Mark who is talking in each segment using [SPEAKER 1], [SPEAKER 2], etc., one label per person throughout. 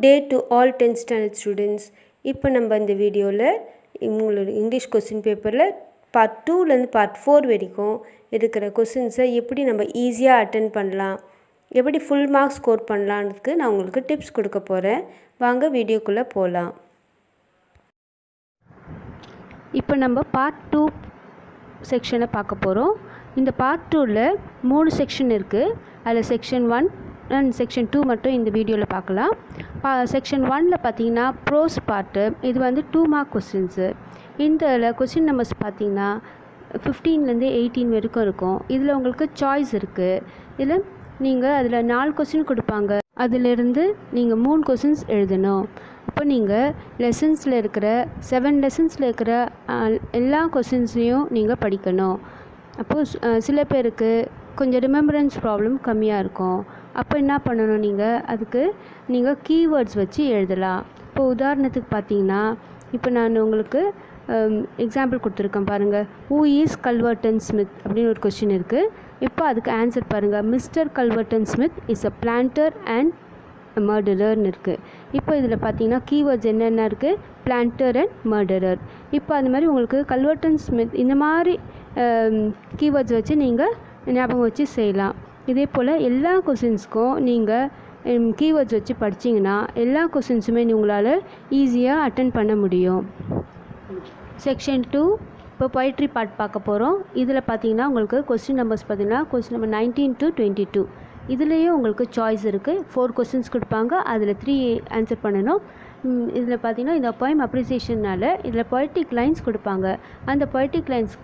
[SPEAKER 1] Day to all 10th standard students. இப்போ நம்ம இந்த வீடியோவில் உங்களோட இங்கிலீஷ் கொஸ்டின் பேப்பரில் பார்ட் 2லேருந்து பார்ட் 4 வரைக்கும் இருக்கிற கொஸ்டின்ஸை எப்படி நம்ம ஈஸியாக அட்டென்ட் பண்ணலாம், எப்படி ஃபுல் மார்க்ஸ் ஸ்கோர் பண்ணலான்றதுக்கு நான் உங்களுக்கு டிப்ஸ் கொடுக்க போகிறேன். வாங்க வீடியோக்குள்ளே போகலாம். இப்போ நம்ம பார்ட் 2 செக்ஷனை பார்க்க போகிறோம். இந்த பார்ட் 2ல் 3 செக்ஷன் இருக்குது. அதில் செக்ஷன் 1 அண்ட் செக்ஷன் 2 மட்டும் இந்த வீடியோவில் பார்க்கலாம். செக்ஷன் 1ல் பார்த்தீங்கன்னா ப்ரோஸ் பார்ட்டு, இது வந்து 2 மார்க் கொஸ்டின்ஸு. இந்த கொஸ்டின் நம்பர்ஸ் பார்த்தீங்கன்னா 15லேருந்து 18 வரைக்கும் இருக்கும். இதில் உங்களுக்கு சாய்ஸ் இருக்குது. இதில் நீங்கள் அதில் 4 கொஸ்டின் கொடுப்பாங்க. அதிலிருந்து நீங்கள் 3 கொஸ்டின்ஸ் எழுதணும். இப்போ நீங்கள் லெசன்ஸில் இருக்கிற 7 லெசன்ஸில் இருக்கிற எல்லா கொஸ்டின்ஸையும் நீங்கள் படிக்கணும். அப்போது சில பேருக்கு கொஞ்சம் ரிமெம்பரன்ஸ் ப்ராப்ளம் கம்மியாக இருக்கும். அப்போ என்ன பண்ணணும், அதுக்கு நீங்கள் கீவேர்ட்ஸ் வச்சு எழுதலாம். இப்போ உதாரணத்துக்கு பார்த்தீங்கன்னா, இப்போ நான் உங்களுக்கு எக்ஸாம்பிள் கொடுத்துருக்கேன் பாருங்கள். ஹூ இஸ் கல்வர்டன் ஸ்மித் அப்படின்னு ஒரு கொஸ்டின் இருக்குது. இப்போ அதுக்கு ஆன்சர் பாருங்கள். Mister Culverton Smith is a planter and மர்டரர்னு இருக்குது. இப்போ இதில் பார்த்தீங்கன்னா கீவேர்ட்ஸ் என்னென்ன இருக்குது, பிளான்டர் அண்ட் மர்டரர். இப்போ அந்த மாதிரி உங்களுக்கு கல்வர்டன் ஸ்மித் இந்த மாதிரி கீவேர்ட்ஸ் வச்சு நீங்கள் ஞாபகம் வச்சு செய்யலாம். இதே போல் எல்லா கொஸ்டின்ஸ்க்கும் நீங்கள் கீவேர்ட்ஸ் வச்சு படிச்சிங்கன்னா எல்லா கொஸ்டின்ஸுமே உங்களால் ஈஸியாக அட்டென்ட் பண்ண முடியும். செக்ஷன் 2 இப்போ பொயட்ரி பார்ட் பார்க்க போகிறோம். இதில் பார்த்தீங்கன்னா உங்களுக்கு கொஸ்டின் நம்பர்ஸ் பார்த்தீங்கன்னா கொஸ்டின் நம்பர் 19 to 22. இதுலேயும் உங்களுக்கு சாய்ஸ் இருக்குது. 4 கொஸ்டின்ஸ் கொடுப்பாங்க. அதில் 3 ஆன்சர் பண்ணணும். இதில் பார்த்தீங்கன்னா இந்த போயம் அப்ரிசியேஷனால் இதில் பொய்டிக் லைன்ஸ் கொடுப்பாங்க. அந்த பொய்டிக் லைன்ஸ்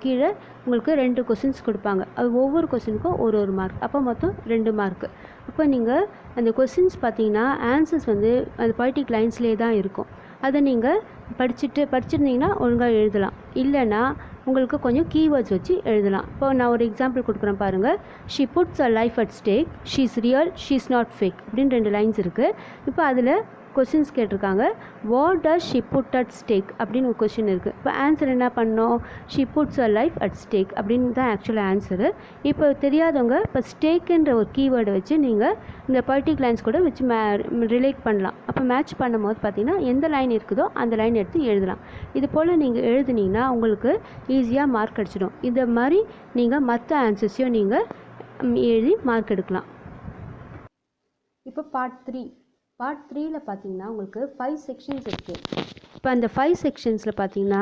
[SPEAKER 1] கீழே உங்களுக்கு 2 கொஸ்டின்ஸ் கொடுப்பாங்க. அது ஒவ்வொரு கொஸ்டினுக்கும் ஒரு மார்க். அப்போ மொத்தம் 2 மார்க்கு. அப்போ நீங்கள் அந்த கொஸ்டின்ஸ் பார்த்தீங்கன்னா ஆன்சர்ஸ் வந்து அந்த பொய்டிக் லைன்ஸ்லேயே தான் இருக்கும். அதை நீங்கள் படிச்சிருந்தீங்கன்னா ஒழுங்காக எழுதலாம். இல்லைன்னா உங்களுக்கு கொஞ்சம் கீவேர்ட்ஸ் வச்சு எழுதலாம். இப்போ நான் ஒரு எக்ஸாம்பிள் கொடுக்குறேன் பாருங்கள். She puts a life at stake, she is real, she is not fake அப்படின்னு 2 லைன்ஸ் இருக்குது. இப்போ அதில் கொஸ்டின்ஸ் கேட்டிருக்காங்க. What does she put at stake அப்படின்னு ஒரு கொஸ்டின் இருக்குது. இப்போ ஆன்சர் என்ன பண்ணோம், she puts a life at stake அப்படின்னு தான் ஆக்சுவலாக ஆன்சரு. இப்போ தெரியாதவங்க இப்போ ஸ்டேக்குன்ற ஒரு கீவேர்டை வச்சு நீங்கள் இந்த பொய்டிக் லைன்ஸ் கூட வச்சு ரிலேட் பண்ணலாம். அப்போ மேட்ச் பண்ணும்போது பார்த்தீங்கன்னா எந்த லைன் இருக்குதோ அந்த லைன் எடுத்து எழுதலாம். இது போல் நீங்கள் எழுதுனீங்கன்னா உங்களுக்கு ஈஸியாக மார்க் கிடச்சிடும். இந்த மாதிரி நீங்கள் மற்ற ஆன்சர்ஸையும் நீங்கள் எழுதி மார்க் எடுக்கலாம். இப்போ பார்ட் 3ல் பார்த்தீங்கன்னா உங்களுக்கு 5 செக்ஷன்ஸ் இருக்குது. இப்போ அந்த 5 செக்ஷன்ஸில் பார்த்தீங்கன்னா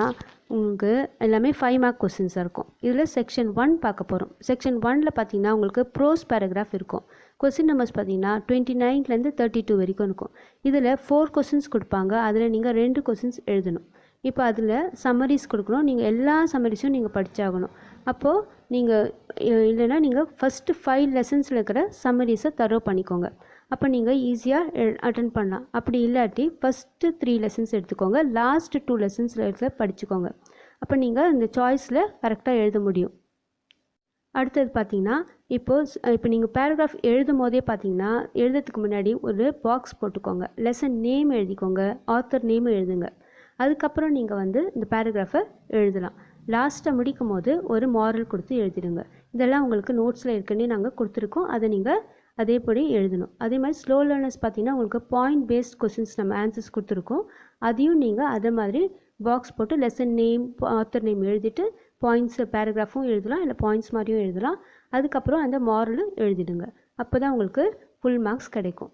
[SPEAKER 1] உங்களுக்கு எல்லாமே 5 மார்க் கொஸ்டின்ஸாக இருக்கும். இதில் செக்ஷன் 1 பார்க்க போகிறோம். செக்ஷன் 1ல் பார்த்தீங்கன்னா உங்களுக்கு ப்ரோஸ் பேராகிராஃப் இருக்கும். கொஸ்டின் நம்பர்ஸ் பார்த்தீங்கன்னா 29லேருந்து 32 வரைக்கும் இருக்கும். இதில் 4 கொஸ்டின்ஸ் கொடுப்பாங்க. அதில் நீங்கள் 2 கொஸ்டின்ஸ் எழுதணும். இப்போ அதில் சம்மரிஸ் கொடுக்கணும். நீங்கள் எல்லா சம்மரிஸும் நீங்கள் படித்தாகணும். அப்போது நீங்கள் இல்லைன்னா நீங்கள் ஃபஸ்ட்டு 5 லெசன்ஸில் இருக்கிற சம்மரிஸை தரோ பண்ணிக்கோங்க. அப்போ நீங்கள் ஈஸியாக அட்டென்ட் பண்ணலாம். அப்படி இல்லாட்டி ஃபஸ்ட்டு 3 லெசன்ஸ் எடுத்துக்கோங்க, லாஸ்ட் 2 லெசன்ஸில் படிச்சுக்கோங்க. அப்போ நீங்கள் இந்த சாய்ஸில் கரெக்டாக எழுத முடியும். அடுத்தது பார்த்தீங்கன்னா இப்போ நீங்கள் பேராகிராஃப் எழுதும் போதே பார்த்தீங்கன்னா எழுதுறதுக்கு முன்னாடி ஒரு பாக்ஸ் போட்டுக்கோங்க. லெசன் நேம் எழுதிக்கோங்க, ஆத்தர் நேம் எழுதுங்க. அதுக்கப்புறம் நீங்கள் இந்த பேராகிராஃபை எழுதலாம். லாஸ்ட்டை முடிக்கும் போது ஒரு மாரல் கொடுத்து எழுதிடுங்க. இதெல்லாம் உங்களுக்கு நோட்ஸில் ஏற்கனவே நாங்கள் கொடுத்துருக்கோம். அதை நீங்கள் அதேபடி எழுதணும். அதே மாதிரி ஸ்லோ லேர்னர்ஸ் பார்த்தீங்கன்னா உங்களுக்கு பாயிண்ட் பேஸ்ட் கொஸ்டின்ஸ் நம்ம ஆன்சர்ஸ் கொடுத்துருக்கோம். அதையும் நீங்கள் அதே மாதிரி பாக்ஸ் போட்டு லெசன் நேம், ஆத்தர் நேம் எழுதிட்டு பாயிண்ட்ஸ் பேராகிராஃபும் எழுதலாம், இல்லை பாயிண்ட்ஸ் மாதிரியும் எழுதலாம். அதுக்கப்புறம் அந்த மாரலும் எழுதிடுங்க. அப்போ தான் உங்களுக்கு ஃபுல் மார்க்ஸ் கிடைக்கும்.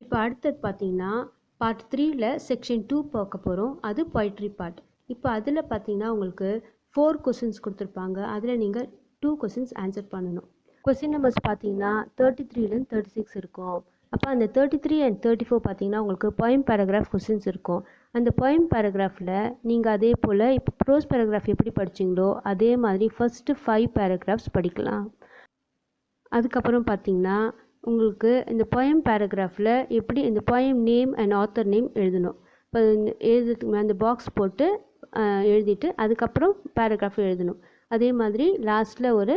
[SPEAKER 1] இப்போ அடுத்தது பார்த்தீங்கன்னா பார்ட் 3ல் செக்ஷன் 2 பார்க்க போகிறோம். அது பொய்ட்ரி பார்ட். இப்போ அதில் பார்த்தீங்கன்னா உங்களுக்கு 4 கொஸ்டின்ஸ் கொடுத்துருப்பாங்க. அதில் நீங்கள் 2 கொஸ்டின்ஸ் ஆன்சர் பண்ணணும். கொஸ்டின் நம்பர்ஸ் பார்த்தீங்கன்னா 33லேருந்து 36 இருக்கும். அப்போ அந்த 33 and 34 பார்த்தீங்கன்னா உங்களுக்கு போயம் பேராகிராஃப் கொஸ்டின்ஸ் இருக்கும். அந்த போயம் பேராகிராஃபில் நீங்கள் அதே போல் இப்போ ப்ரோஸ் பேராகிராஃப் எப்படி படிச்சிங்களோ அதே மாதிரி ஃபஸ்ட்டு 5 பேராகிராஃப்ஸ் படிக்கலாம். அதுக்கப்புறம் பார்த்தீங்கன்னா உங்களுக்கு இந்த போயம் பேராகிராஃபில் எப்படி இந்த poem name and author name எழுதணும். இப்போ எழுதுறதுக்கு அந்த பாக்ஸ் போட்டு எழுதிட்டு அதுக்கப்புறம் பேராகிராஃப் எழுதணும். அதே மாதிரி லாஸ்ட்டில் ஒரு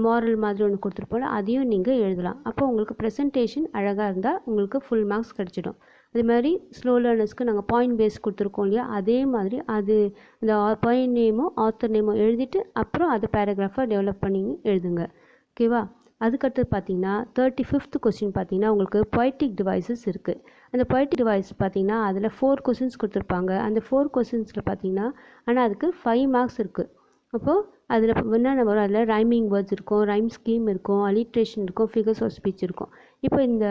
[SPEAKER 1] மாரல் மாதிரி ஒன்று கொடுத்துருப்போம், அதையும் நீங்கள் எழுதலாம். அப்போ உங்களுக்கு ப்ரெசன்டேஷன் அழகாக இருந்தால் உங்களுக்கு ஃபுல் மார்க்ஸ் கிடச்சிடும். அதே மாதிரி ஸ்லோ லேர்னர்ஸ்க்கு நாங்கள் பாயிண்ட் பேஸ் கொடுத்துருக்கோம் இல்லையா, அதே மாதிரி அது இந்த பாயிண்ட் நேமும் ஆத்தர் நேமும் எழுதிட்டு அப்புறம் அதை பேராகிராஃபாக டெவலப் பண்ணி எழுதுங்க. ஓகேவா? அதுக்கடுத்து பார்த்தீங்கன்னா 35th கொஸ்டின் பார்த்தீங்கன்னா உங்களுக்கு பொய்டிக் டிவைசஸ் இருக்குது. அந்த பொய்டிக் டிவைஸ் பார்த்தீங்கன்னா அதில் 4 கொஸ்டின்ஸ் கொடுத்துருப்பாங்க. அந்த 4 கொஸ்டின்ஸில் பார்த்தீங்கன்னா ஆனால் அதுக்கு 5 மார்க்ஸ் இருக்குது. அப்போது அதில் என்னென்ன வரும், அதில் ரைமிங் வேர்ட்ஸ் இருக்கும், ரைம் ஸ்கீம் இருக்கும், அலிட்ரேஷன் இருக்கும், ஃபிகர்ஸ் ஆஃப் ஸ்பீச் இருக்கும். இப்போ இந்த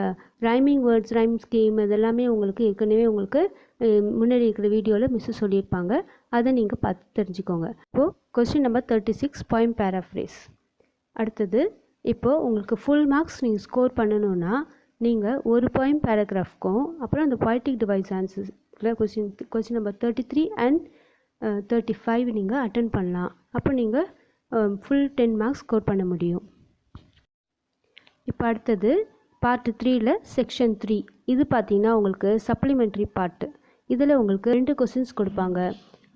[SPEAKER 1] ரைமிங் வேர்ட்ஸ், ரைம் ஸ்கீம் இதெல்லாமே உங்களுக்கு ஏற்கனவே உங்களுக்கு முன்னாடி இருக்கிற வீடியோவில் மிஸ்ஸு சொல்லியிருப்பாங்க. அதை நீங்கள் பார்த்து தெரிஞ்சுக்கோங்க. இப்போது கொஸ்டின் நம்பர் 36 poem paraphrase. அடுத்தது இப்போது உங்களுக்கு ஃபுல் மார்க்ஸ் நீங்கள் ஸ்கோர் பண்ணணுன்னா நீங்கள் ஒரு poem பேராகிராஃப்க்கும் அப்புறம் அந்த பொய்டிக் டிவைஸ் ஆன்சர்ஸில் கொஸ்டின் நம்பர் 33 and 35 நீங்கள் அட்டன் பண்ணலாம். அப்போ நீங்கள் ஃபுல் 10 மார்க்ஸ் ஸ்கோர் பண்ண முடியும். இப்போ அடுத்தது பார்ட் 3ல் செக்ஷன் 3. இது பார்த்தீங்கன்னா உங்களுக்கு சப்ளிமெண்ட்ரி பார்ட்டு. இதில் உங்களுக்கு 2 கொஸ்டின்ஸ் கொடுப்பாங்க.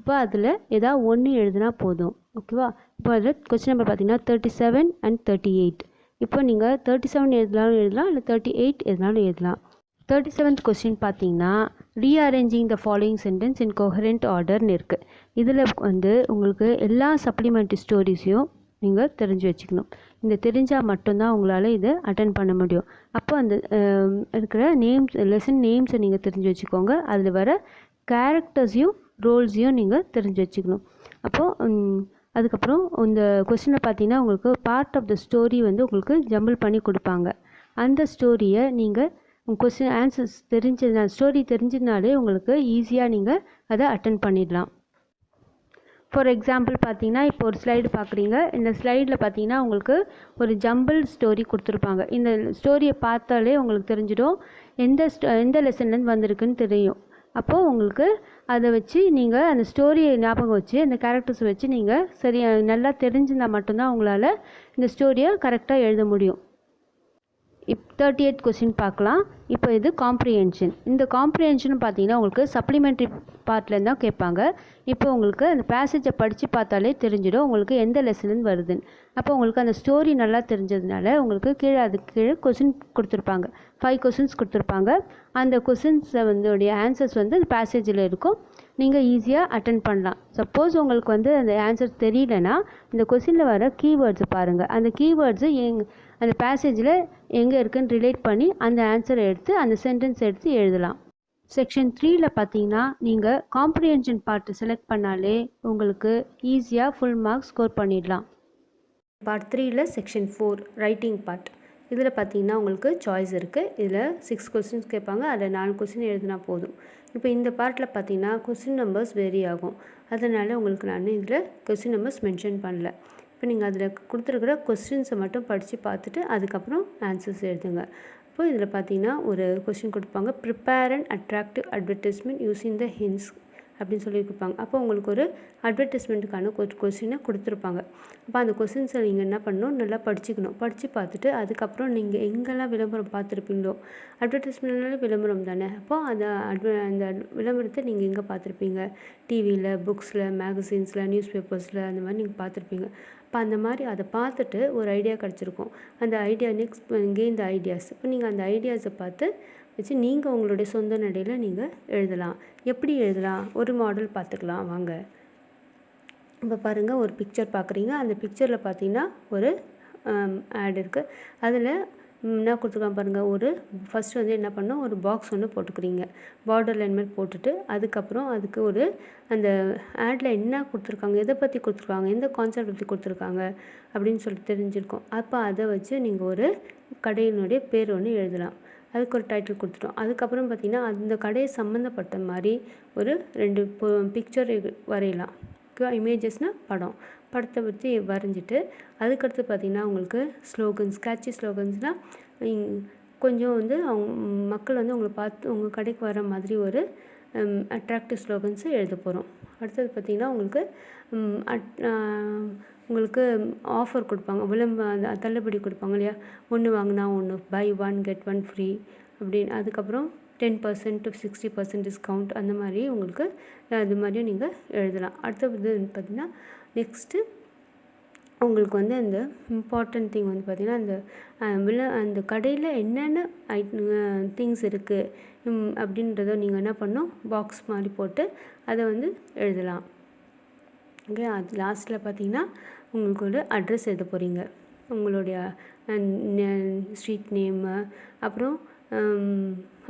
[SPEAKER 1] இப்போ அதில் ஏதாவது ஒன்று எழுதுனா போதும். ஓகேவா? இப்போ அதில் கொஸ்டின் நம்பர் பார்த்தீங்கன்னா 37 and 38. இப்போ நீங்கள் 37 எழுதலாலும் எழுதலாம், இல்லை 38 எழுதலாலும் எழுதலாம். 37th கொஸ்டின் பார்த்தீங்கன்னா rearranging the following sentence in coherent ஆர்டர்னு இருக்குது. இதில் வந்து உங்களுக்கு எல்லா சப்ளிமெண்ட்ரி ஸ்டோரிஸையும் நீங்கள் தெரிஞ்சு வச்சுக்கணும். இந்த தெரிஞ்சால் மட்டும்தான் உங்களால் இதை அட்டன் பண்ண முடியும். அப்போ அந்த இருக்கிற நேம்ஸ், லெசன் நேம்ஸை நீங்கள் தெரிஞ்சு வச்சுக்கோங்க. அதில் வர கேரக்டர்ஸையும் ரோல்ஸையும் நீங்கள் தெரிஞ்சு வச்சுக்கணும். அப்போது அதுக்கப்புறம் இந்த கொஸ்டினை பார்த்தீங்கன்னா உங்களுக்கு பார்ட் ஆஃப் த ஸ்டோரி வந்து உங்களுக்கு ஜம்பிள் பண்ணி கொடுப்பாங்க. அந்த ஸ்டோரியை நீங்கள் கொஸ்டின் ஆன்சர்ஸ் ஸ்டோரி தெரிஞ்சதுனாலே உங்களுக்கு ஈஸியாக நீங்கள் அதை அட்டன் பண்ணிடலாம். ஃபார் எக்ஸாம்பிள் பார்த்தீங்கன்னா இப்போ ஒரு ஸ்லைடு பார்க்குறீங்க. இந்த ஸ்லைடில் பார்த்தீங்கன்னா உங்களுக்கு ஒரு ஜம்பிள் ஸ்டோரி கொடுத்துருப்பாங்க. இந்த ஸ்டோரியை பார்த்தாலே உங்களுக்கு தெரிஞ்சிடும் எந்த லெசன்லேருந்து வந்திருக்குன்னு தெரியும். அப்போது உங்களுக்கு அதை வச்சு நீங்கள் அந்த ஸ்டோரியை ஞாபகம் வச்சு அந்த கேரக்டர்ஸை வச்சு நீங்கள் நல்லா தெரிஞ்சிருந்தால் மட்டும்தான் உங்களால் இந்த ஸ்டோரியை கரெக்டாக எழுத முடியும். 38th கொஸ்டின் பார்க்கலாம். இப்போ இது காம்ப்ரிஹென்ஷன். இந்த காம்ப்ரிஹென்ஷன் பார்த்தீங்கன்னா உங்களுக்கு சப்ளிமெண்ட்ரி பார்ட்லேருந்து தான் கேட்பாங்க. இப்போ உங்களுக்கு அந்த பேசேஜை படித்து பார்த்தாலே தெரிஞ்சிடும் உங்களுக்கு எந்த லெசன்லேருந்து வருதுன்னு. அப்போ உங்களுக்கு அந்த ஸ்டோரி நல்லா தெரிஞ்சதுனால உங்களுக்கு அதுக்கு கீழே கொஸ்டின் கொடுத்துருப்பாங்க. 5 கொஸ்டின்ஸ் கொடுத்துருப்பாங்க. அந்த கொஸ்டின்ஸை உடைய ஆன்சர்ஸ் வந்து அந்த பேசேஜில் இருக்கும். நீங்கள் ஈஸியாக அட்டன் பண்ணலாம். சப்போஸ் உங்களுக்கு வந்து அந்த ஆன்சர் தெரியலனா இந்த கொஸ்டினில் வர கீவேர்ட்ஸை பாருங்கள். அந்த கீவேர்ட்ஸு அந்த பேசேஜில் எங்கே இருக்குன்னு ரிலேட் பண்ணி அந்த ஆன்சரை எடுத்து அந்த சென்டென்ஸ் எடுத்து எழுதலாம். செக்ஷன் 3ல் பார்த்தீங்கன்னா நீங்கள் காம்ப்ரிஹென்ஷன் பார்ட்டு செலக்ட் பண்ணாலே உங்களுக்கு ஈஸியாக ஃபுல் மார்க்ஸ் ஸ்கோர் பண்ணிடலாம். பார்ட் 3ல் செக்ஷன் 4 ரைட்டிங் பார்ட். இதில் பார்த்தீங்கன்னா உங்களுக்கு சாய்ஸ் இருக்குது. இதில் 6 கொஸ்டின்ஸ் கேட்பாங்க. அதில் 4 கொஸ்டின் எழுதினா போதும். இப்போ இந்த பார்ட்டில் பார்த்தீங்கன்னா கொஸ்டின் நம்பர்ஸ் வேரி ஆகும். அதனால் உங்களுக்கு நான் இதில் கொஸ்டின் நம்பர்ஸ் மென்ஷன் பண்ணல. இப்போ நீங்கள் அதில் கொடுத்துருக்குற கொஸ்டின்ஸை மட்டும் படித்து பார்த்துட்டு அதுக்கப்புறம் ஆன்சர்ஸ் எழுதுங்க. இப்போ இதில் பார்த்தீங்கன்னா ஒரு கொஸ்டின் கொடுப்பாங்க, prepare and attractive advertisement using the hints அப்படின்னு சொல்லி கொடுப்பாங்க. அப்போ உங்களுக்கு ஒரு அட்வர்டைஸ்மெண்ட்டுக்கான கொஸ்டினை கொடுத்துருப்பாங்க. அப்போ அந்த கொஸ்டின்ஸை நீங்கள் என்ன பண்ணணும், நல்லா படிச்சுக்கணும். படித்து பார்த்துட்டு அதுக்கப்புறம் நீங்கள் எங்கெல்லாம் விளம்பரம் பார்த்துருப்பீங்களோ, அட்வர்டைஸ்மெண்ட்னால விளம்பரம் தானே. அப்போ அந்த விளம்பரத்தை நீங்கள் எங்கே பார்த்துருப்பீங்க, டிவியில், புக்ஸில், மேகசின்ஸில், நியூஸ் பேப்பர்ஸில் அந்த மாதிரி நீங்கள் பார்த்துருப்பீங்க. இப்போ அந்த மாதிரி அதை பார்த்துட்டு ஒரு ஐடியா கிடச்சிருக்கும். அந்த idea next gain the ideas. இப்போ நீங்கள் அந்த ஐடியாஸை பார்த்து வச்சு நீங்கள் உங்களுடைய சொந்த நடையில் நீங்கள் எழுதலாம். எப்படி எழுதலாம், ஒரு மாடல் பார்த்துக்கலாம் வாங்க. இப்போ பாருங்கள், ஒரு பிக்சர் பார்க்குறீங்க. அந்த பிக்சரில் பார்த்தீங்கன்னா ஒரு ஆட் இருக்குது. அதில் என்ன கொடுத்துருக்காங்க பாருங்கள். ஃபஸ்ட்டு வந்து என்ன பண்ணோம், ஒரு பாக்ஸ் ஒன்று போட்டுக்கிறீங்க. பார்டர் லைன் மாதிரி போட்டுட்டு அதுக்கப்புறம் அதுக்கு அந்த ஆடில் என்ன கொடுத்துருக்காங்க, எதை பற்றி கொடுத்துருக்காங்க, எந்த கான்செப்ட் பற்றி கொடுத்துருக்காங்க அப்படின்னு சொல்லி தெரிஞ்சிருக்கோம். அப்போ அதை வச்சு நீங்கள் ஒரு கடையினுடைய பேர் ஒன்று எழுதலாம். அதுக்கு ஒரு டைட்டில் கொடுத்துட்டோம். அதுக்கப்புறம் பார்த்திங்கன்னா அந்த கடையை சம்மந்தப்பட்ட மாதிரி ஒரு 2 பிக்சர் வரையலாம். இமேஜஸ்னால் படத்தை பற்றி வரைஞ்சிட்டு அதுக்கடுத்து பார்த்திங்கன்னா உங்களுக்கு ஸ்லோகன்ஸ், கேட்சி ஸ்லோகன்ஸ்னால் கொஞ்சம் வந்து மக்கள் வந்து உங்களை பார்த்து உங்கள் கடைக்கு வர மாதிரி ஒரு அட்ராக்டிவ் ஸ்லோகன்ஸு எழுத போகிறோம். அடுத்தது பார்த்திங்கன்னா உங்களுக்கு ஆஃபர் கொடுப்பாங்க, தள்ளுபடி கொடுப்பாங்க இல்லையா, 1 வாங்கினா 1 buy 1 get 1 free அப்படின்னு. அதுக்கப்புறம் 10% to 60% டிஸ்கவுண்ட் அந்த மாதிரி உங்களுக்கு அது மாதிரியும் நீங்கள் எழுதலாம். அடுத்தது பார்த்திங்கன்னா நெக்ஸ்ட்டு உங்களுக்கு வந்து அந்த இம்பார்ட்டன்ட் திங் வந்து பார்த்திங்கன்னா அந்த கடையில் என்னென்ன திங்ஸ் இருக்குது அப்படின்றத நீங்கள் என்ன பண்ணணும், பாக்ஸ் மாதிரி போட்டு அதை வந்து எழுதலாம். ஓகே, அது லாஸ்ட்டில் பார்த்திங்கன்னா உங்களுக்கு ஒரு அட்ரஸ் எழுத போகிறீங்க. உங்களுடைய ஸ்ட்ரீட் நேமு, அப்புறம்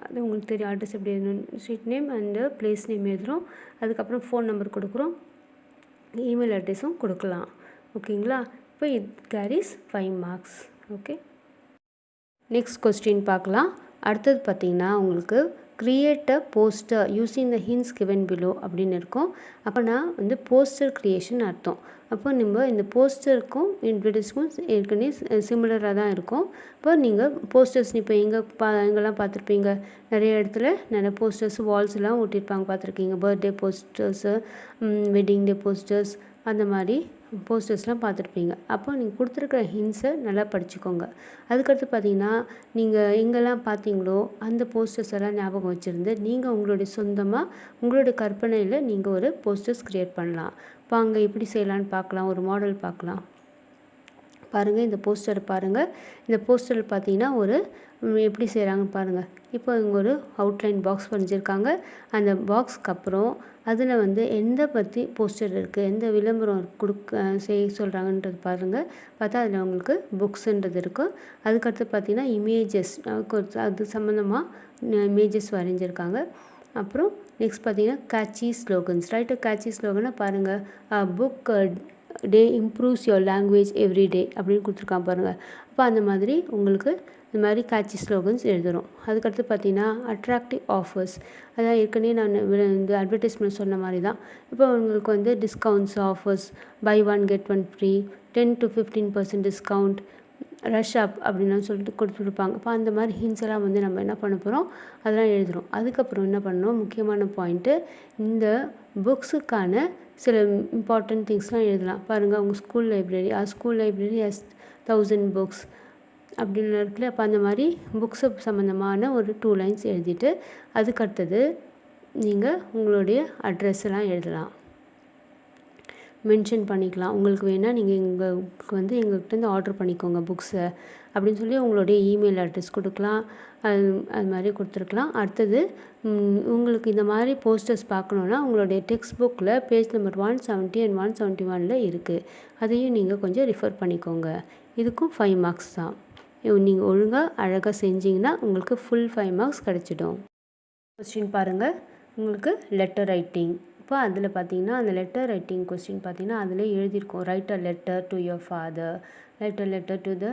[SPEAKER 1] அது உங்களுக்கு தெரியும் அட்ரஸ் எப்படி எழுதணும், street name and place name எழுதுகிறோம். அதுக்கப்புறம் ஃபோன் நம்பர் கொடுக்குறோம், இமெயில் அட்ரஸும் கொடுக்கலாம். ஓகேங்களா? இப்போ it carries 5 marks. Okay, next question பார்க்கலாம். அடுத்தது பார்த்திங்கன்னா உங்களுக்கு create a poster using the hints given below அப்படின்னு இருக்கும். அப்போனா வந்து போஸ்டர் க்ரியேஷன் அர்த்தம். அப்போ நம்ம இந்த போஸ்டருக்கும் அட்வர்டைஸ்க்கும் ஏற்கனவே சிமிலராக தான் இருக்கும். இப்போ நீங்கள் போஸ்டர்ஸ் இப்போ எங்கெல்லாம் பார்த்துருப்பீங்க, நிறைய இடத்துல நிறைய போஸ்டர்ஸ் வால்ஸ்லாம் ஒட்டியிருப்பாங்க, பார்த்துருக்கீங்க. Birthday posters, wedding day posters, அந்த மாதிரி போஸ்டர்ஸ்லாம் பார்த்துருப்பீங்க. அப்போ நீங்கள் கொடுத்துருக்குற ஹிண்ட்ஸை நல்லா படிச்சுக்கோங்க. அதுக்கடுத்து பார்த்தீங்கன்னா நீங்கள் எங்கெல்லாம் பார்த்தீங்களோ அந்த போஸ்டர்ஸ் எல்லாம் ஞாபகம் வச்சுருந்து நீங்கள் உங்களுடைய சொந்தமாக உங்களுடைய கற்பனையில் நீங்கள் ஒரு போஸ்டர்ஸ் க்ரியேட் பண்ணலாம். இப்போ அங்கே எப்படி செய்யலான்னு பார்க்கலாம், ஒரு மாடல் பார்க்கலாம். பாருங்கள், இந்த போஸ்டரை பாருங்கள். இந்த போஸ்டரில் பார்த்தீங்கன்னா ஒரு எப்படி செய்கிறாங்கன்னு பாருங்கள். இப்போ இங்கே ஒரு அவுட்லைன் பாக்ஸ் வரைஞ்சிருக்காங்க. அந்த பாக்ஸ்க்கு அப்புறம் அதில் வந்து எந்த பற்றி போஸ்டர் இருக்குது, எந்த விளம்பரம் செய்ய சொல்கிறாங்கன்றது பாருங்கள். பார்த்தா அதில் உங்களுக்கு புக்ஸுன்றது இருக்கும். அதுக்கடுத்து பார்த்தீங்கன்னா இமேஜஸ், அது சம்மந்தமாக இமேஜஸ் வரைஞ்சிருக்காங்க. அப்புறம் நெக்ஸ்ட் பார்த்தீங்கன்னா கேட்சி ஸ்லோகன்ஸ். ரைட்டு, கேட்சி ஸ்லோகனை பாருங்கள். Book day improves your language every day அப்படின்னு கொடுத்துருக்காங்க பாருங்கள். அப்போ அந்த மாதிரி உங்களுக்கு இந்த மாதிரி கேட்சி ஸ்லோகன்ஸ் எழுதுகிறோம். அதுக்கடுத்து பார்த்தீங்கன்னா அட்ராக்டிவ் ஆஃபர்ஸ், அதான் ஏற்கனவே நான் இந்த அட்வர்டைஸ்மெண்ட் சொன்ன மாதிரி தான். இப்போ உங்களுக்கு வந்து discounts offers, buy 1 get 1 free, 10 to 15% discount, rush up அப்படின்னு சொல்லிட்டு கொடுத்துருப்பாங்க. இப்போ அந்த மாதிரி ஹிண்ட்ஸ் எல்லாம் வந்து நம்ம என்ன பண்ண போகிறோம், அதெல்லாம் எழுதுகிறோம். அதுக்கப்புறம் என்ன பண்ணணும், முக்கியமான பாயிண்ட்டு, இந்த புக்ஸுக்கான சில இம்பார்ட்டன்ட் திங்ஸ்லாம் எழுதலாம். பாருங்கள், உங்கள் ஸ்கூல் லைப்ரரி ஹஸ் 1000 புக்ஸ் அப்படின்னு இருக்குல்ல. அப்போ அந்த மாதிரி புக்ஸு சம்மந்தமான ஒரு 2 lines எழுதிட்டு அதுக்கடுத்தது நீங்கள் உங்களுடைய அட்ரஸ் எல்லாம் எழுதலாம், மென்ஷன் பண்ணிக்கலாம். உங்களுக்கு வேணால் நீங்கள் எங்களுக்கு வந்து எங்கள்கிட்ட ஆர்டர் பண்ணிக்கோங்க புக்ஸை அப்படின்னு சொல்லி உங்களுடைய இமெயில் அட்ரஸ் கொடுக்கலாம். அது மாதிரி கொடுத்துருக்கலாம். அடுத்தது உங்களுக்கு இந்த மாதிரி போஸ்டர்ஸ் பார்க்கணுன்னா உங்களுடைய டெக்ஸ்ட் புக்கில் பேஜ் நம்பர் 170 and 171 இருக்குது. அதையும் நீங்கள் கொஞ்சம் ரிஃபர் பண்ணிக்கோங்க. இதுக்கும் 5 மார்க்ஸ் தான். நீங்கள் ஒழுங்காக அழகாக செஞ்சிங்கன்னா உங்களுக்கு ஃபுல் 5 மார்க்ஸ் கிடச்சிடும். கொஸ்டின் பாருங்கள், உங்களுக்கு லெட்டர் ரைட்டிங். இப்போ அதில் பார்த்தீங்கன்னா அந்த லெட்டர் ரைட்டிங் கொஸ்டின் பார்த்தீங்கன்னா அதில் எழுதியிருக்கோம், right a letter to your father, right a letter to the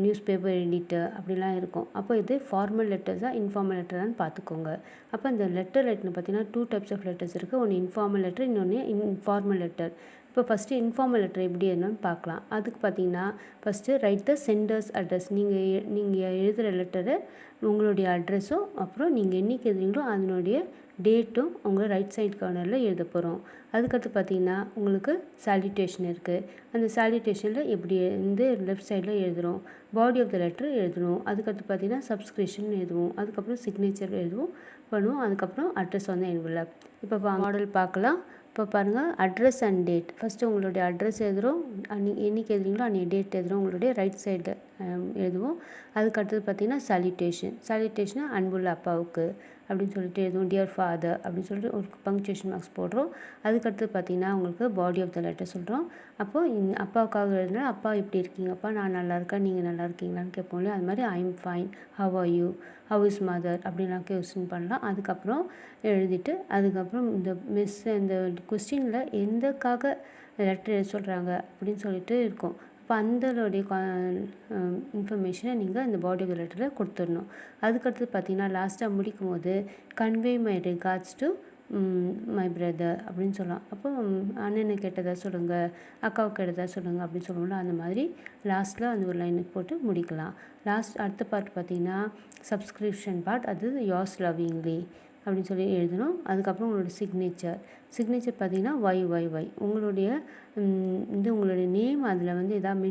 [SPEAKER 1] news paper editor அப்படிலாம் இருக்கும். அப்போ இது ஃபார்மல் லெட்டர்ஸாக இன்ஃபார்மல் லெட்டரான்னு பார்த்துக்கோங்க. அப்போ இந்த லெட்டர் ரைட்டில் பார்த்தீங்கன்னா 2 types ஆஃப் லெட்டர்ஸ் இருக்குது. ஒன்று இன்ஃபார்மல் லெட்டர், இன்னொன்று இன்ஃபார்மல் லெட்டர். இப்போ ஃபஸ்ட்டு இன்ஃபார்மல் லெட்டர் எப்படி என்னன்னு பார்க்கலாம். அதுக்கு பார்த்தீங்கன்னா ஃபஸ்ட்டு ரைட் த சென்டர்ஸ் அட்ரஸ். நீங்கள் எழுதுகிற லெட்டரை உங்களுடைய அட்ரஸும் அப்புறம் நீங்கள் என்றைக்கு எழுதுறீங்களோ அதனுடைய டேட்டும் உங்களை ரைட் சைட் கார்னரில் எழுத போகிறோம். அதுக்கடுத்து பார்த்தீங்கன்னா உங்களுக்கு சாலிட்டேஷன் இருக்குது. அந்த சாலிட்டேஷனில் எப்படி வந்து லெஃப்ட் சைடில் எழுதுகிறோம், பாடி ஆஃப் த லெட்டர் எழுதணும். அதுக்கடுத்து பார்த்தீங்கன்னா சப்ஸ்கிரிப்ஷன் எழுதுவோம், அதுக்கப்புறம் சிக்னேச்சர் பண்ணுவோம், அதுக்கப்புறம் அட்ரஸ் வந்து என்வலப். இப்போ மாடல் பார்க்கலாம். இப்போ பாருங்கள், அட்ரஸ் அண்ட் டேட். ஃபஸ்ட்டு உங்களுடைய அட்ரஸ் எழுதுகிறோம், என்றைக்கு எழுதுறீங்களோ அன்றைக்கி டேட் எழுதுகிறோம், உங்களுடைய ரைட் சைடு எழுதுவோம். அதுக்கடுத்தது பார்த்திங்கன்னா சாலிட்டேஷன் அன்புள்ள அப்பாவுக்கு அப்படின்னு சொல்லிட்டு எழுதுவோம், டியர் ஃபாதர் அப்படின்னு சொல்லிட்டு ஒரு பங்க்சுவேஷன் மார்க்ஸ் போடுறோம். அதுக்கடுத்து பார்த்திங்கன்னா உங்களுக்கு பாடி ஆஃப் த லெட்டர் சொல்கிறோம். அப்போது அப்பாவுக்காக எழுதுனா, அப்பா எப்படி இருக்கீங்கப்பா, நான் நல்லா இருக்கேன், நீங்கள் நல்லா இருக்கீங்களான்னு கேட்போம் இல்லையா. அது மாதிரி I am fine, how are you, how is mother அப்படின்லாம் கொஸ்டின் பண்ணலாம். அதுக்கப்புறம் எழுதிட்டு அதுக்கப்புறம் இந்த கொஸ்டினில் எந்தக்காக லெட்டர் எழுத சொல்கிறாங்க அப்படின்னு சொல்லிட்டு இருக்கும். அப்போ அந்தளோடைய இன்ஃபர்மேஷனை நீங்கள் இந்த பாடி ஆஃப் த லெட்டரில் கொடுத்துடணும். அதுக்கடுத்து பார்த்திங்கன்னா லாஸ்ட்டாக முடிக்கும் போது convey my regards to my brother அப்படின்னு சொல்லலாம். அப்போ அண்ணனை கேட்டதாக சொல்லுங்கள், அக்காவுக்கு கேட்டதாக சொல்லுங்கள் அப்படின்னு சொல்லுவோம்ல, அந்த மாதிரி லாஸ்ட்டில் அந்த ஒரு லைனுக்கு போட்டு முடிக்கலாம். அடுத்த பார்ட் பார்த்திங்கன்னா சப்ஸ்கிரிப்ஷன் பார்ட், அது யோர்ஸ் லவ்விங்லி அப்படின்னு சொல்லி எழுதணும். அதுக்கப்புறம் உங்களோட சிக்னேச்சர் பார்த்திங்கன்னா ஒய் உங்களுடைய உங்களுடைய நேம் அதில் வந்து எதாவது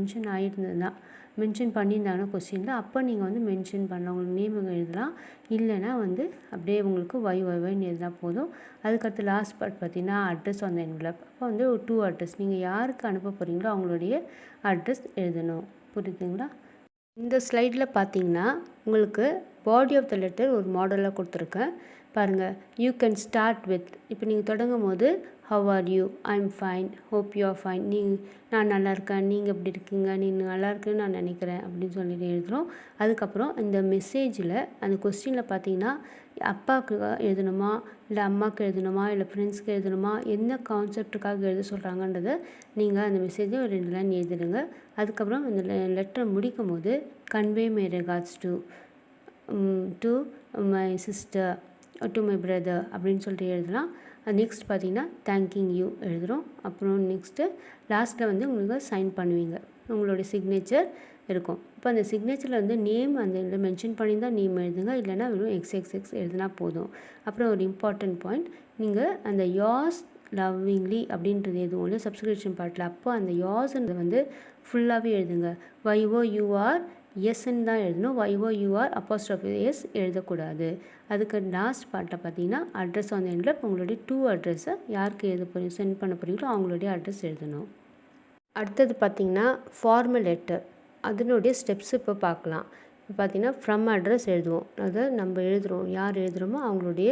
[SPEAKER 1] மென்ஷன் பண்ணியிருந்தாங்கன்னா கொஸ்டினில் அப்போ நீங்கள் வந்து மென்ஷன் பண்ணலாம், உங்களுக்கு நேம் எழுதலாம். இல்லைன்னா வந்து அப்படியே உங்களுக்கு ஒய்ன்னு எழுதினா போதும். அதுக்கடுத்து லாஸ்ட் பார்ட் பார்த்திங்கன்னா அட்ரஸ் ஆன் த என்வலப். அப்போ வந்து ஒரு 2 அட்ரஸ் நீங்கள் யாருக்கு அனுப்ப போகிறீங்களோ அவங்களுடைய அட்ரஸ் எழுதணும். புரியுதுங்களா? இந்த ஸ்லைடில் பார்த்தீங்கன்னா உங்களுக்கு பாடி ஆஃப் த லெட்டர் ஒரு மாடலாக கொடுத்துருக்கேன். பாருங்கள், யூ கேன் ஸ்டார்ட் வித், இப்போ நீங்கள் தொடங்கும் போது how are you, I am fine, hope you are fine, நான் நல்லா இருக்கேன், நீங்கள் எப்படி இருக்கீங்க, நீ நல்லா இருக்குன்னு நான் நினைக்கிறேன் அப்படின்னு சொல்லிட்டு எழுதுகிறோம். அதுக்கப்புறம் இந்த மெசேஜில் அந்த கொஸ்டினில் பார்த்தீங்கன்னா அப்பாவுக்கு எழுதணுமா, இல்லை அம்மாவுக்கு எழுதணுமா, இல்லை ஃப்ரெண்ட்ஸ்க்கு எழுதணுமா, என்ன கான்செப்டுக்காக எழுத சொல்கிறாங்கன்றதை நீங்கள் அந்த மெசேஜை ஒரு 2 லைன் எழுதிடுங்க. அதுக்கப்புறம் இந்த லெட்டரை முடிக்கும் போது convey my records to my sister, to my brother அப்படின்னு சொல்லிட்டு எழுதலாம். நெக்ஸ்ட் பார்த்தீங்கன்னா தேங்கிங் யூ எழுதுகிறோம். அப்புறம் நெக்ஸ்ட்டு லாஸ்ட்டில் வந்து உங்களுக்கு சைன் பண்ணுவீங்க, உங்களுடைய சிக்னேச்சர் இருக்கும். இப்போ அந்த சிக்னேச்சரில் வந்து நேம் அந்த இதில் மென்ஷன் பண்ணியிருந்தால் நேம் எழுதுங்க, இல்லைனா வெறும் XXX எழுதுனா போதும். அப்புறம் ஒரு இம்பார்ட்டன்ட் பாயிண்ட், நீங்கள் அந்த யாஸ் லவ்விங்லி அப்படின்றது எதுவும் இல்லை சப்ஸ்கிரிப்ஷன் பார்ட்டில், அப்போ அந்த யாஸ்ன்றது வந்து ஃபுல்லாகவே எழுதுங்க. YOUR எஸ்ன்னு தான் எழுதணும், YOUR அப்போஸ்ட்ரோஃபி எஸ் எழுதக்கூடாது. அதுக்கு லாஸ்ட் பார்ட்டில் பார்த்தீங்கன்னா அட்ரஸ் ஆன் எண்டில் உங்களுடைய 2 அட்ரஸை யாருக்கு எழுத போகிறீங்க சென்ட் பண்ண போகிறீங்களோ அவங்களுடைய அட்ரஸ் எழுதணும். அடுத்தது பார்த்திங்கன்னா ஃபார்மல் லெட்டர், அதனுடைய ஸ்டெப்ஸ் இப்போ பார்க்கலாம். இப்போ பார்த்திங்கன்னா ஃப்ரம் அட்ரஸ் எழுதுவோம், அதை நம்ம எழுதுகிறோம், யார் எழுதுகிறோமோ அவங்களுடைய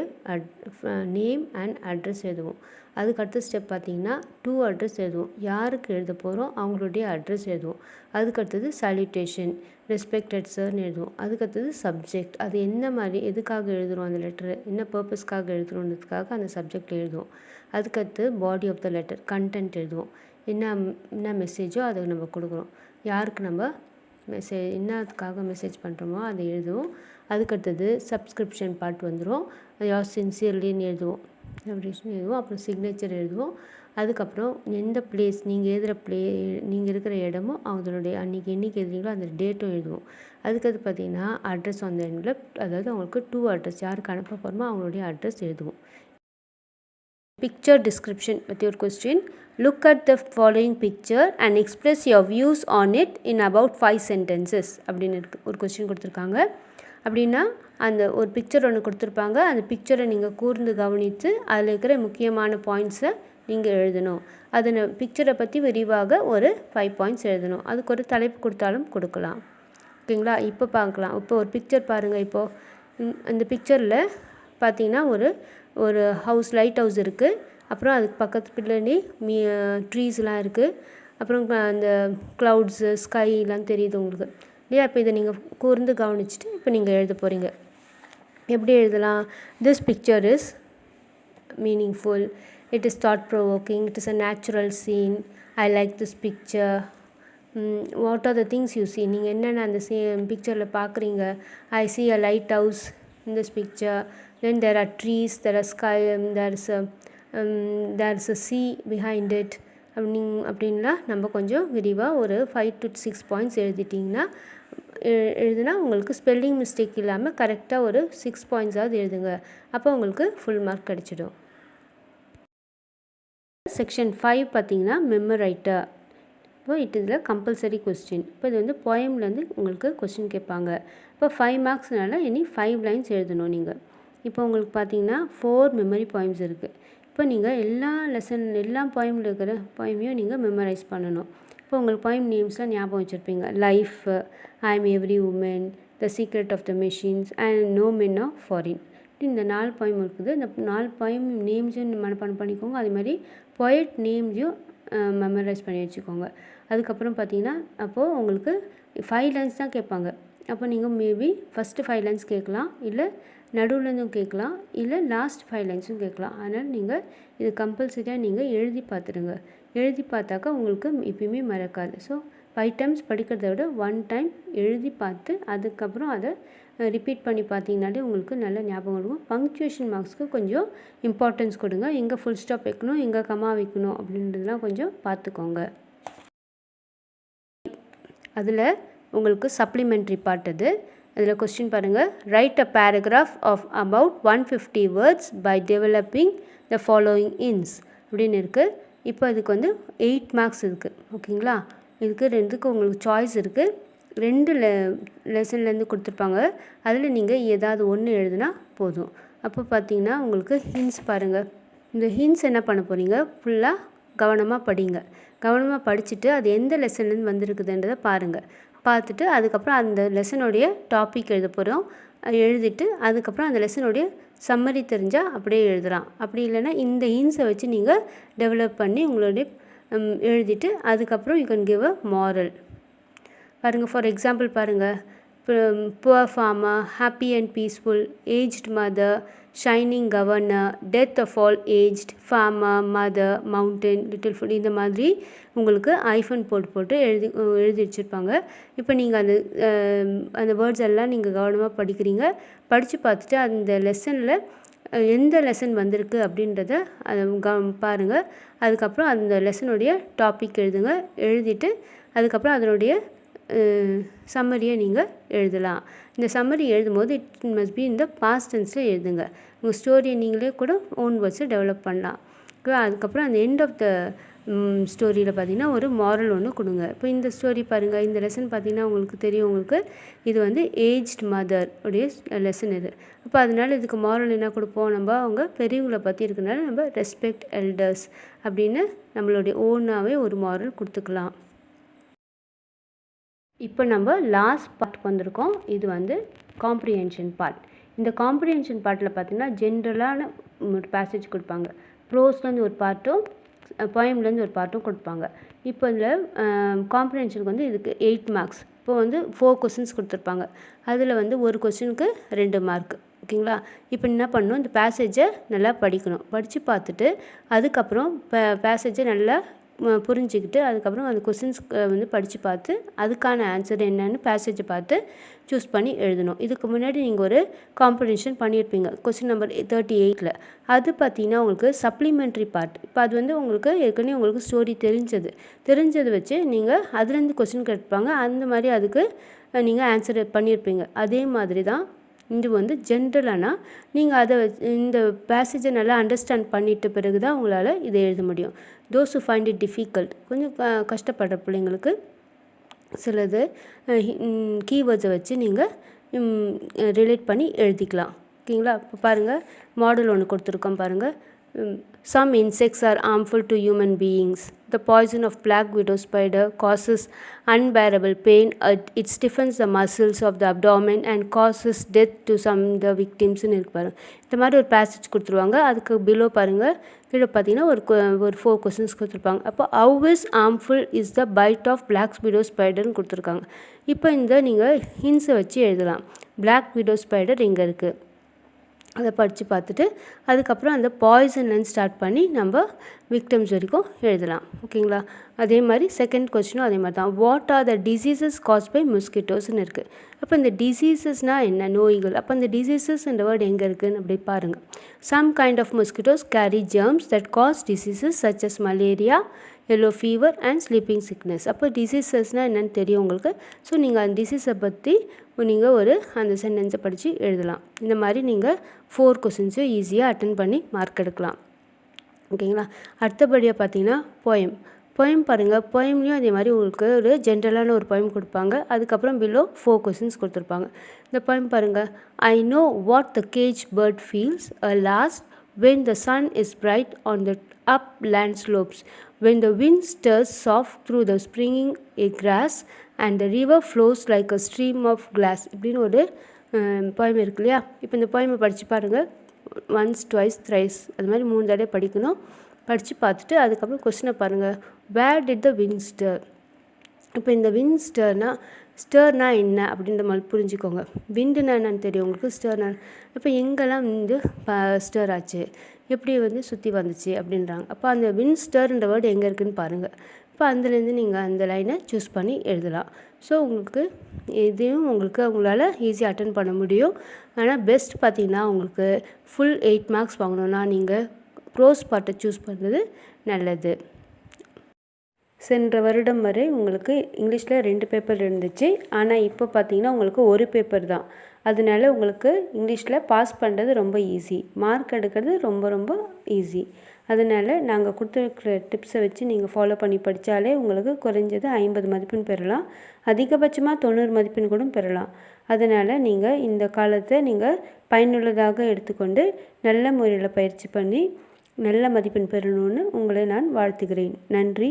[SPEAKER 1] நேம் அண்ட் அட்ரஸ் எழுதுவோம். அதுக்கடுத்த ஸ்டெப் பார்த்திங்கன்னா டு அட்ரஸ் எழுதுவோம், யாருக்கு எழுத போகிறோம் அவங்களுடைய அட்ரஸ் எழுதுவோம். அதுக்கடுத்தது சால்யூட்டேஷன், ரெஸ்பெக்டட் சார்னு எழுதுவோம். அதுக்கடுத்தது சப்ஜெக்ட், அது என்ன மாதிரி எதுக்காக எழுதுகிறோம், அந்த லெட்டரு என்ன பர்பஸ்க்காக எழுதுகிறோன்றதுக்காக அந்த சப்ஜெக்ட் எழுதுவோம். அதுக்கடுத்து body of the letter, content எழுதுவோம், என்ன மெசேஜோ அதை நம்ம கொடுக்குறோம், யாருக்கு நம்ம என்னத்துக்காக மெசேஜ் பண்ணுறோமோ அதை எழுதுவோம். அதுக்கடுத்தது சப்ஸ்கிரிப்ஷன் பார்ட் வந்துடும், யார் சின்சியர்லின்னு எழுதுவோம், எழுதுவோம். அப்புறம் சிக்னேச்சர் எழுதுவோம். அதுக்கப்புறம் எந்த பிளேஸ் நீங்கள் இருக்கிற இடமும் அதனுடைய அன்றைக்கி என்றைக்கு எழுதுறீங்களோ அந்த டேட்டும் எழுதுவோம். அதுக்கடுத்து பார்த்திங்கன்னா அட்ரஸ் அந்த எண்டில், அதாவது அவங்களுக்கு 2 அட்ரஸ் யாருக்கு அனுப்ப போகிறோமோ அவங்களுடைய அட்ரஸ் எழுதுவோம். பிக்சர் டிஸ்கிரிப்ஷன் பற்றி ஒரு question, look at the following picture and express your views on it in about 5 sentences அப்படின்னு ஒரு கொஸ்டின் கொடுத்துருக்காங்க. அப்படின்னா அந்த ஒரு பிக்சர் ஒன்று கொடுத்துருப்பாங்க, அந்த பிக்சரை நீங்கள் கூர்ந்து கவனித்து அதில் இருக்கிற முக்கியமான பாயிண்ட்ஸை நீங்கள் எழுதணும். அதை பிக்சரை பற்றி விரிவாக ஒரு 5 பாயிண்ட்ஸ் எழுதணும். அதுக்கு ஒரு தலைப்பு கொடுத்தாலும் கொடுக்கலாம். ஓகேங்களா? இப்போ பார்க்கலாம். இப்போ ஒரு பிக்சர் பாருங்கள். இப்போது அந்த பிக்சரில் பார்த்தீங்கன்னா ஒரு ஹவுஸ், லைட் ஹவுஸ் இருக்குது. அப்புறம் அதுக்கு பக்கத்து பின்னாடி ட்ரீஸ்லாம் இருக்குது. அப்புறம் அந்த க்ளவுட்ஸு, ஸ்கைலாம் தெரியுது உங்களுக்கு இல்லையா? இப்போ இதை நீங்கள் கூர்ந்து கவனிச்சுட்டு இப்போ நீங்கள் எழுத போகிறீங்க. எப்படி எழுதலாம்? This picture is meaningful, it is thought provoking, it is a natural scene, I like this picture, what are the things you see, நீங்கள் என்னென்ன அந்த பிக்சரில் பார்க்குறீங்க. ஐ see a light house in this picture, then there are trees, there are sky, there is a sea behind it அப்படின்லாம் நம்ம கொஞ்சம் விரிவாக ஒரு 5 to 6 பாயிண்ட்ஸ் எழுதுனா உங்களுக்கு ஸ்பெல்லிங் மிஸ்டேக் இல்லாமல் கரெக்டாக ஒரு 6 பாயிண்ட்ஸாவது எழுதுங்க. அப்போ உங்களுக்கு ஃபுல் மார்க் கிடச்சிடும். செக்ஷன் 5 பார்த்தீங்கன்னா மெமரைட்டர். இப்போ இதில் கம்பல்சரி கொஸ்டின். இப்போ இது வந்து போயம்லேருந்து உங்களுக்கு கொஸ்டின் கேட்பாங்க. இப்போ 5 மார்க்ஸ்னால இனி 5 லைன்ஸ் எழுதணும் நீங்கள். இப்போ உங்களுக்கு பார்த்தீங்கன்னா 4 மெமரி போயம்ஸ் இருக்குது. இப்போ நீங்கள் எல்லா போயமில் இருக்கிற போயமையும் நீங்கள் மெமரைஸ் பண்ணணும். இப்போ உங்களுக்கு போயம் நேம்ஸ்லாம் ஞாபகம் வச்சுருப்பீங்க. Life, I am every woman, the secret of the machines and no men of foreign. இந்த 4 போயம் இருக்குது. இந்த 4 போயம் நேம்ஸையும் மனப்பாடம் பண்ணிக்கோங்க. அதே மாதிரி போயட் நேம்ஸையும் மெமரைஸ் பண்ணி வச்சுக்கோங்க. அதுக்கப்புறம் பார்த்தீங்கன்னா அப்போது உங்களுக்கு 5 லைன்ஸ் தான் கேட்பாங்க. அப்போ நீங்கள் மேபி ஃபஸ்ட்டு 5 லைன்ஸ் கேட்கலாம், இல்லை நடுவுலேருந்தும் கேட்கலாம், இல்லை லாஸ்ட் 5 லைன்ஸும் கேட்கலாம். அதனால் நீங்கள் இது கம்பல்சரியாக நீங்கள் எழுதி பார்த்துடுங்க. எழுதி பார்த்தாக்கா உங்களுக்கு எப்பயுமே மறக்காது. ஸோ 5 டைம்ஸ் படிக்கிறத விட 1 டைம் எழுதி பார்த்து அதுக்கப்புறம் அதை ரிப்பீட் பண்ணி பார்த்தீங்கனாலே உங்களுக்கு நல்ல ஞாபகம் இருக்கும். பங்க்சுவேஷன் மார்க்ஸ்க்கு கொஞ்சம் இம்பார்ட்டன்ஸ் கொடுங்க. எங்கே ஃபுல் ஸ்டாப் வைக்கணும், எங்கே கமா வைக்கணும் அப்படின்றதுலாம் கொஞ்சம் பார்த்துக்கோங்க. அதில் உங்களுக்கு சப்ளிமெண்ட்ரி பார்ட் அது. அதில் கொஸ்டின் பாருங்கள். Write a paragraph of about 150 words by developing the following hints அப்படின்னு இருக்குது. இப்போ அதுக்கு வந்து 8 மார்க்ஸ் இருக்குது. ஓகேங்களா? இதுக்கு 2க்கு உங்களுக்கு சாய்ஸ் இருக்குது. 2 லெசன்லேருந்து கொடுத்துருப்பாங்க. அதில் நீங்கள் ஏதாவது ஒன்று எழுதுனா போதும். அப்போ பார்த்தீங்கன்னா உங்களுக்கு ஹின்ஸ் பாருங்கள். இந்த ஹின்ஸ் என்ன பண்ண போகிறீங்க, ஃபுல்லாக கவனமாக படிங்க. கவனமாக படிச்சுட்டு அது எந்த லெசன்லேருந்து வந்திருக்குதுன்றதை பாருங்கள். பார்த்துட்டு அதுக்கப்புறம் அந்த லெசனுடைய டாபிக் எழுத போகிறோம். எழுதிட்டு அதுக்கப்புறம் அந்த லெசனுடைய சம்மரி தெரிஞ்சால் அப்படியே எழுதலாம். அப்படி இல்லைன்னா இந்த ஹிண்ட்ஸை வச்சு நீங்கள் டெவலப் பண்ணி உங்களுடைய எழுதிட்டு அதுக்கப்புறம் you can give a moral. பாருங்கள், ஃபார் எக்ஸாம்பிள் பாருங்கள், poor farmer, happy and peaceful, aged mother, shining governor, death of all aged, farmer, mother, mountain, little foot, இந்த மாதிரி உங்களுக்கு ஐஃபன் போட்டு எழுதி வச்சுருப்பாங்க. இப்போ நீங்கள் அந்த வேர்ட்ஸ் எல்லாம் நீங்கள் கவனமாக படிக்கிறீங்க. படித்து பார்த்துட்டு அந்த லெசனில் எந்த லெசன் வந்திருக்கு அப்படின்றத அதை பாருங்கள். அதுக்கப்புறம் அந்த லெசனுடைய டாபிக் எழுதிட்டு அதுக்கப்புறம் அதனுடைய சம்மரியை நீங்கள் எழுதலாம். இந்த சம்மரி எழுதும்போது இட் மஸ்ட் பி இந்த பாஸ்ட் டென்ஸில் எழுதுங்க. உங்கள் ஸ்டோரியை நீங்களே கூட ஓன் வேர்ட்ஸை டெவலப் பண்ணலாம். அதுக்கப்புறம் அந்த எண்ட் ஆஃப் த ஸ்டோரியில் பார்த்தீங்கன்னா ஒரு மாரல் ஒன்று கொடுங்க. இப்போ இந்த ஸ்டோரி பாருங்கள், இந்த லெசன் பார்த்தீங்கன்னா உங்களுக்கு தெரியும், உங்களுக்கு இது வந்து ஏஜ்ட் மதர் உடைய லெசன் இது. அப்போ அதனால் இதுக்கு மாரல் என்ன கொடுப்போம், நம்ம அவங்க பெரியவங்களை பற்றி இருக்கனால நம்ம ரெஸ்பெக்ட் எல்டர்ஸ் அப்படின்னு நம்மளுடைய ஓனாகவே ஒரு மாரல் கொடுத்துக்கலாம். இப்போ நம்ம லாஸ்ட் பார்ட்டுக்கு வந்திருக்கோம். இது வந்து காம்ப்ரிஹென்ஷன் பார்ட். இந்த காம்ப்ரிஹென்ஷன் பார்ட்டில் பார்த்திங்கன்னா ஜென்ரலான ஒரு பேசேஜ் கொடுப்பாங்க. ப்ரோஸ்லேருந்து ஒரு பார்ட்டும் போயம்லேருந்து ஒரு பார்ட்டும் கொடுப்பாங்க. இப்போ இதில் காம்ப்ரிஹென்ஷனுக்கு வந்து இதுக்கு 8 மார்க்ஸ். இப்போ வந்து 4 கொஸ்டின்ஸ் கொடுத்துருப்பாங்க. அதில் வந்து ஒரு கொஸ்டினுக்கு 2 மார்க். ஓகேங்களா? இப்போ என்ன பண்ணணும், இந்த பேசேஜை நல்லா படிக்கணும். படித்து பார்த்துட்டு அதுக்கப்புறம் பேசேஜை நல்லா புரிஞ்சுக்கிட்டு அதுக்கப்புறம் அந்த கொஸ்டின்ஸ் வந்து படித்து பார்த்து அதுக்கான ஆன்சர் என்னன்னு பேசேஜை பார்த்து சூஸ் பண்ணி எழுதணும். இதுக்கு முன்னாடி நீங்கள் ஒரு காம்ப்ரிஹென்ஷன் பண்ணியிருப்பீங்க கொஸ்டின் நம்பர் 38. அது பார்த்தீங்கன்னா உங்களுக்கு சப்ளிமெண்ட்ரி பார்ட். இப்போ அது வந்து உங்களுக்கு ஏற்கனவே உங்களுக்கு ஸ்டோரி தெரிஞ்சதை வச்சு நீங்கள் அதுலேருந்து கொஸ்டின் கேட்பாங்க. அந்த மாதிரி அதுக்கு நீங்கள் ஆன்சர் பண்ணியிருப்பீங்க. அதே மாதிரி தான் இது வந்து ஜென்ரலானா நீங்கள் அதை இந்த பேசேஜை நல்லா அண்டர்ஸ்டாண்ட் பண்ணிட்ட பிறகு தான் உங்களால் இதை எழுத முடியும். Those who find it difficult, கொஞ்சம் கஷ்டப்படுற பிள்ளைங்களுக்கு சிலது கீவேர்ட்ஸை வச்சு நீங்கள் ரிலேட் பண்ணி எழுதிக்கலாம். ஓகேங்களா? இப்போ பாருங்கள், மாடல் ஒன்று கொடுத்துருக்கோம் பாருங்கள். Some insects are harmful to human beings. The poison of black widow spider causes unbearable pain. It stiffens the muscles of the abdomen and causes death to some of the victims. பாருங்க, இந்த மாதிரி ஒரு passage கொடுத்துருவாங்க. அதுக்கு below பாருங்கள், கீழே பார்த்தீங்கன்னா ஒரு 4 கொஸ்டின்ஸ் கொடுத்துருப்பாங்க. அப்போ how is harmful is the bite of black widow spiderன்னு கொடுத்துருக்காங்க. இப்போ இந்த நீங்கள் ஹிண்ட்ஸை வச்சு எழுதலாம். black widow spider எங்கே இருக்குது அதை படித்து பார்த்துட்டு அதுக்கப்புறம் அந்த பாய்சன்லேருந்து ஸ்டார்ட் பண்ணி நம்ம விக்டம்ஸ் வரைக்கும் எழுதலாம். ஓகேங்களா? அதே மாதிரி செகண்ட் கொஸ்டினும் அதே மாதிரி தான். What are the diseases caused by மஸ்கிட்டோஸ்ன்னு இருக்குது. அப்போ இந்த டிசீசஸ்னால் என்ன, நோய்கள். அப்போ இந்த டிசீசஸ்ன்ற வேர்டு எங்கே இருக்குதுன்னு அப்படி பாருங்கள். Some kind of mosquitoes carry germs that cause diseases such as malaria, yellow fever and sleeping sickness. அப்போ டிசீசஸ்னால் என்னென்னு தெரியும் உங்களுக்கு. ஸோ நீங்கள் அந்த டிசீஸை பற்றி நீங்கள் அந்த சென்டென்ஸை படித்து எழுதலாம். இந்த மாதிரி நீங்கள் 4 கொஸ்டின்ஸையும் ஈஸியாக அட்டன் பண்ணி மார்க் எடுக்கலாம். ஓகேங்களா? அடுத்தபடியாக பார்த்தீங்கன்னா போயம் பாருங்கள். போயம்லேயும் அதே மாதிரி உங்களுக்கு ஒரு ஜென்ரலான ஒரு போயம் கொடுப்பாங்க. அதுக்கப்புறம் பிலோ 4 கொஸ்டின்ஸ் கொடுத்துருப்பாங்க. இந்த போயம் பாருங்கள். I know what the caged bird feels a last when the sun is bright on the upland slopes, when the wind stirs soft through the springing grass and the river flows like a stream of glass. இப்படின்னு ஒரு poem இருக்கு இல்லையா? இப்போ இந்த போயமை படித்து பாருங்கள். Once twice thrice அது மாதிரி 3 தடவை படிக்கணும். படித்து பார்த்துட்டு அதுக்கப்புறம் கொஸ்டினை பாருங்கள். வேர் டிட் த விண்ட் ஸ்டர். இப்போ இந்த விண்ட் ஸ்டர்னா என்ன அப்படின்ற மாதிரி புரிஞ்சுக்கோங்க. விண்டுனா என்னன்னு தெரியும் உங்களுக்கு, ஸ்டர்னா இப்போ எங்கெல்லாம் வந்து ஸ்டர் ஆச்சு, எப்படி வந்து சுற்றி வந்துச்சு அப்படின்றாங்க. அப்போ அந்த விண்ட் ஸ்டர்ன்ற வேர்டு எங்கே இருக்குதுன்னு பாருங்கள். இப்போ அதுலேருந்து நீங்கள் அந்த லைனை சூஸ் பண்ணி எழுதலாம். ஸோ உங்களுக்கு இதையும் உங்களால் ஈஸியாக அட்டன் பண்ண முடியும். ஆனால் பெஸ்ட் பார்த்திங்கன்னா உங்களுக்கு ஃபுல் 8 மார்க்ஸ் வாங்கணுன்னா நீங்கள் ப்ரோஸ் பார்ட்டை சூஸ் பண்ணுறது நல்லது. சென்ற வருடம் வரை உங்களுக்கு இங்கிலீஷில் 2 பேப்பர் இருந்துச்சு. ஆனால் இப்போ பார்த்தீங்கன்னா உங்களுக்கு ஒரு பேப்பர் தான். அதனால உங்களுக்கு இங்கிலீஷில் பாஸ் பண்ணுறது ரொம்ப ஈஸி, மார்க் எடுக்கிறது ரொம்ப ரொம்ப ஈஸி. அதனால் நாங்கள் கொடுத்துருக்குற டிப்ஸை வச்சு நீங்கள் ஃபாலோ பண்ணி படித்தாலே உங்களுக்கு குறைஞ்சது 50 மதிப்பெண் பெறலாம். அதிகபட்சமாக 90 மதிப்பெண் கூட பெறலாம். அதனால் நீங்கள் இந்த காலத்தை நீங்கள் பயனுள்ளதாக எடுத்துக்கொண்டு நல்ல முறையில் பயிற்சி பண்ணி நல்ல மதிப்பெண் பெறணும்னு உங்களை நான் வாழ்த்துகிறேன். நன்றி,